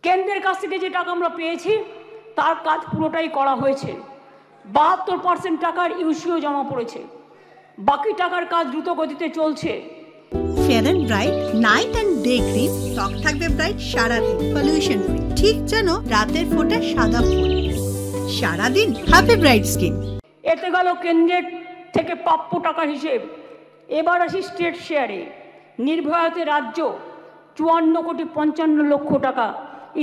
কেন্দ্রের কাছ থেকে যে টাকা আমরা পেয়েছি তার কাজ পুরোটাই করা হয়েছে। 72% টাকার ইউসিও জমা পড়েছে, বাকি টাকার কাজ দ্রুত গতিতে চলছে। Fair and bright night and day cream stock থাকবে ব্রাইট সারাদিন, পলিউশন ফ্রি, ঠিক যেন রাতের ফোঁটা সাদা ফুল। সারাদিন হ্যাপি ব্রাইট স্কিন। এতে গেল কেন্দ্রের থেকে প্রাপ্য টাকার হিসেব। এবার আসি স্টেট শেয়ারে। নির্ভয়াতে রাজ্য 54,55,00,000 টাকা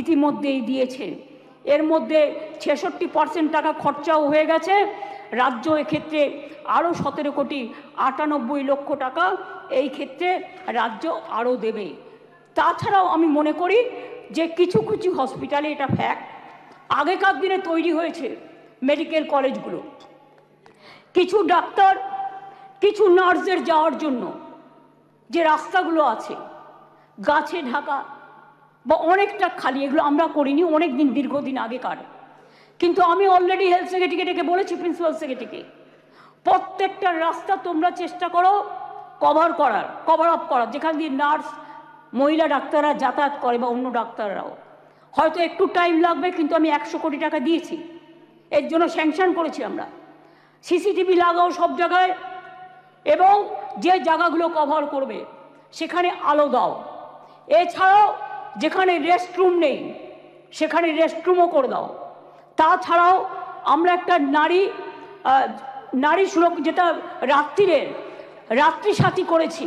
ইতিমধ্যেই দিয়েছে। এর মধ্যে 66% টাকা খরচাও হয়ে গেছে। রাজ্য এক্ষেত্রে আরও 17,98,00,000 টাকা এই ক্ষেত্রে রাজ্য আরও দেবে। তাছাড়াও আমি মনে করি যে কিছু কিছু হসপিটালে এটা ফ্যাক্ট, আগেকার দিনে তৈরি হয়েছে মেডিকেল কলেজগুলো, কিছু ডাক্তার কিছু নার্সদের যাওয়ার জন্য যে রাস্তাগুলো আছে গাছে ঢাকা বা অনেকটা খালি, এগুলো আমরা করিনি, অনেক দিন দীর্ঘদিন আগেকার। কিন্তু আমি অলরেডি হেলথ সেক্রেটারিকে ডেকে বলেছি, প্রিন্সিপাল সেক্রেটারিকে, প্রত্যেকটা রাস্তা তোমরা চেষ্টা করো কভার আপ করার, যেখান দিয়ে নার্স মহিলা ডাক্তাররা যাতায়াত করে বা অন্য ডাক্তাররাও। হয়তো একটু টাইম লাগবে, কিন্তু আমি 100 কোটি টাকা দিয়েছি, এর জন্য স্যাংশন করেছি আমরা। সিসিটিভি লাগাও সব জায়গায়, এবং যে জায়গাগুলো কভার করবে সেখানে আলো দাও। এছাড়াও যেখানে রেস্টরুম নেই সেখানে রেস্টরুমও করে দাও। তাছাড়াও আমরা একটা নারী সুরক্ষা, যেটা রাত্রি সাথী করেছি,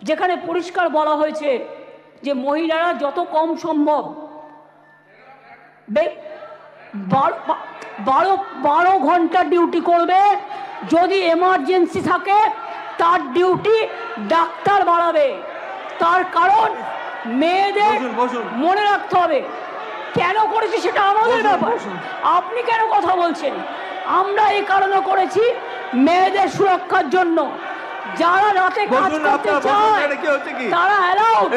যেখানে পরিষ্কার বলা হয়েছে যে মহিলারা যত কম সম্ভব 12 ঘন্টা ডিউটি করবে। যদি এমার্জেন্সি থাকে তার ডিউটি ডাক্তার বাড়াবে। তার কারণ মেয়েদের মনে রাখতে হবে কেন করেছি, সেটা আমাদের ব্যাপার। আপনি কেন কথা বলছেন? আমরা এই কারণে করেছি মেয়েদের সুরক্ষার জন্য। যারা রাতে কাজ করতে চায় তারা allowed.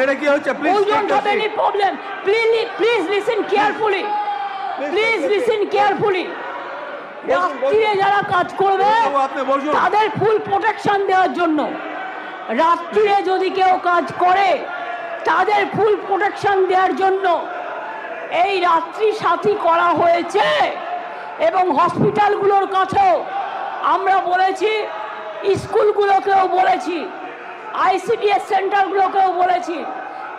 Problem, please listen carefully, রাত্রিরে যারা কাজ করবে তাদের ফুল প্রোটেকশন দেওয়ার জন্য। রাত্রিরে যদি কেউ কাজ করে তাদের ফুল প্রোটেকশন দেওয়ার জন্য এই রাত্রি সাথী করা হয়েছে। এবং হসপিটালগুলোর কাছেও আমরা বলেছি, স্কুলগুলোকেও বলেছি, আইসিডিএস সেন্টারগুলোকেও বলেছি,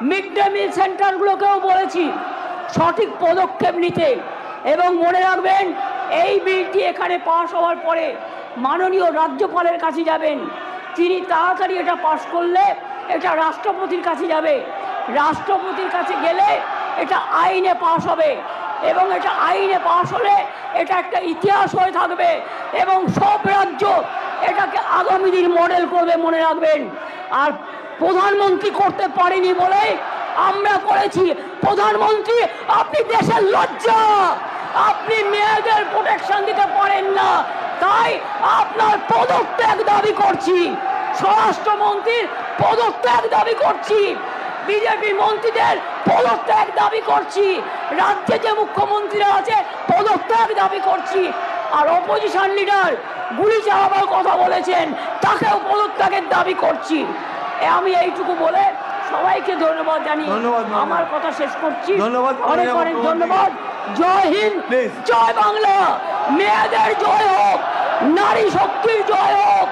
মিড ডে মিল সেন্টারগুলোকেও বলেছি সঠিক পদক্ষেপ নিতে। এবং মনে রাখবেন, এই বিলটি এখানে পাশ হওয়ার পরে মাননীয় রাজ্যপালের কাছে যাবেন। তিনি তাড়াতাড়ি এটা পাশ করলে এটা রাষ্ট্রপতির কাছে যাবে। রাষ্ট্রপতির কাছে গেলে এটা আইনে পাশ হবে, এবং এটা আইনে পাশ হলে এটা একটা ইতিহাস হয়ে থাকবে, এবং সব রাজ্য এটাকে আগামী দিন মডেল করবে, মনে রাখবেন। আর প্রধানমন্ত্রী করতে পারেনি বলে আমরা করেছি। প্রধানমন্ত্রী, আপনি দেশের লজ্জা, আপনি মেয়েদের প্রোটেকশন দিতে পারেন না, তাই আপনার পদত্যাগ দাবি করছি। স্বরাষ্ট্রমন্ত্রীর পদত্যাগ দাবি করছি, বিজেপি মন্ত্রীদের পদত্যাগ দাবি করছি, রাজ্যে যে মুখ্যমন্ত্রীরা আছে পদত্যাগ দাবি করছি। আর অপোজিশন লিডার গুলি চালাবার কথা বলেছেন, তাকেও পদত্যাগের দাবি করছি। আমি এইটুকু বলে সবাইকে ধন্যবাদ জানিয়ে আমার কথা শেষ করছি। অনেক অনেক ধন্যবাদ। জয় হিন্দ, জয় বাংলা। মেয়েদের জয় হোক, নারী শক্তির জয় হোক,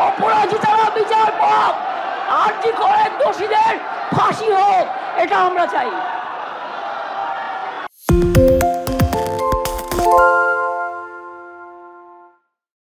অপরাজিতারা বিচার পাক, আরজি করে দোষীদের ফাঁসি হোক, এটা আমরা চাই।